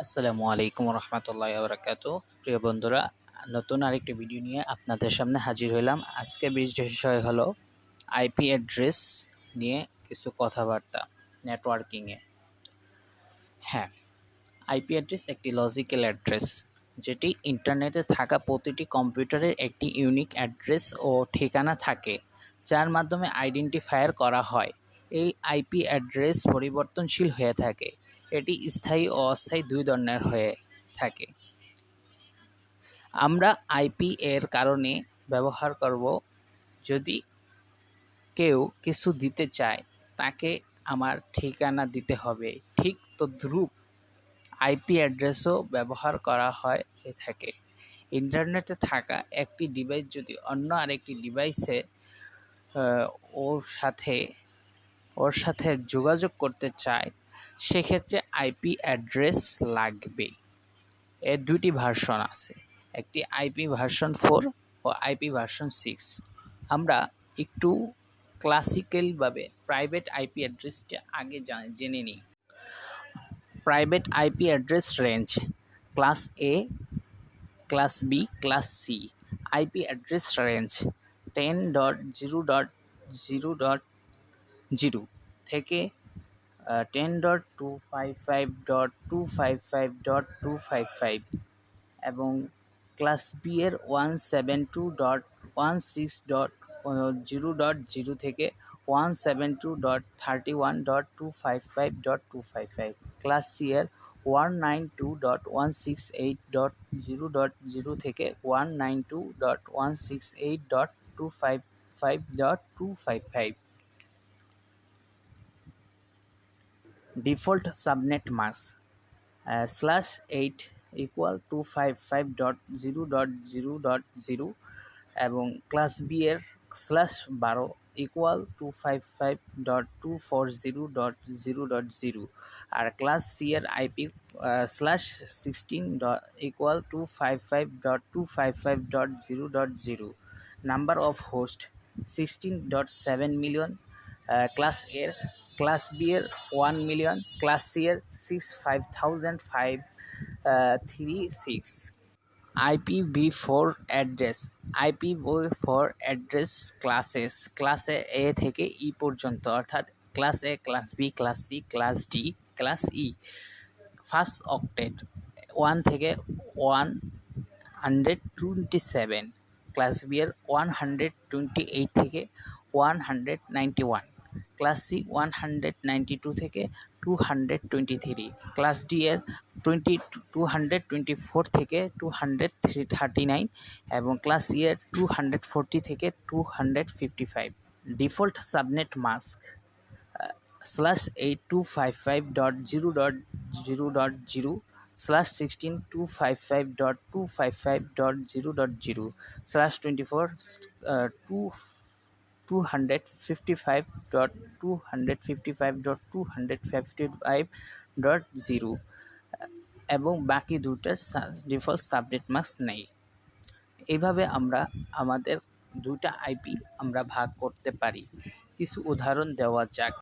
আসসালামু আলাইকুম রহমতুল্লাহ বারাকাতু। প্রিয় বন্ধুরা, নতুন আরেকটি ভিডিও নিয়ে আপনাদের সামনে হাজির হলাম। আজকে বিষয় হলো আইপি অ্যাড্রেস নিয়ে কিছু কথাবার্তা নেটওয়ার্কিংয়ে। হ্যাঁ, আইপি অ্যাড্রেস একটি লজিক্যাল অ্যাড্রেস যেটি ইন্টারনেটে থাকা প্রতিটি কম্পিউটারের একটি ইউনিক অ্যাড্রেস ও ঠিকানা থাকে, যার মাধ্যমে আইডেন্টিফায়ার করা হয়। এই আইপি অ্যাড্রেস পরিবর্তনশীল হয়ে থাকে। এটি স্থায়ী ও অস্থায়ী দুই ধরনের হয়ে থাকে। আমরা আইপি এর কারণে ব্যবহার করব যদি কেউ কিছু দিতে চায়, তাকে আমার ঠিকানা দিতে হবে। ঠিক তদ্রূপ আইপি অ্যাড্রেসও ব্যবহার করা হয় থাকে। ইন্টারনেটে থাকা একটি ডিভাইস যদি অন্য আরেকটি ডিভাইসে ওর সাথে ওর সাথে যোগাযোগ করতে চায়, সেক্ষেত্রে আইপি অ্যাড্রেস লাগবে। এর দুইটি ভার্সন আছে, একটি আইপি ভার্সন 4 ও আইপি ভার্সন 6। আমরা একটু ক্লাসিক্যালভাবে প্রাইভেট আইপি অ্যাড্রেসটা আগে জেনে নিই। Private IP address range: class A, class B, class C. IP address range 10.0.0.0 থেকে 10.255.255.255 এবং ক্লাস বি এর 172.16.0.0 থেকে 172.31.255.255, ক্লাস সি এর 192.168.0.0 থেকে 192.168.255.255। ডিফল্ট সাবনেট মাস্ক /8 = 255.0.0.0 এবং ক্লাস বি এর /12 = 255.240.0.0 আর ক্লাস সি এর IP /16 = 255.255.0.0। Number of host 16.7 million. Class এর, ক্লাস বি এর 1 মিলিয়ন, ক্লাস সি এর 65,536। IPv4 address: IPv4 address classes ক্লাসে এ থেকে ই পর্যন্ত, অর্থাৎ class A, class B, class C, class D, class E. First octet 1 থেকে 127, class B এর 128 থেকে 191, ক্লাস সি 192 থেকে 223, ক্লাস ডি এর 224 থেকে 239 এবং ক্লাস ই এর 240 থেকে 255। ডিফল্ট সাবনেট মাস্ক /8255.0.0.0 /16 255.255.0.0 /24 255.255.255.0 এবং বাকি দুটার ডিফল্ট সাবনেট মাস্ক নেই। এইভাবে আমরা আমাদের দুইটা আইপি আমরা ভাগ করতে পারি। কিছু উদাহরণ দেওয়া যাক।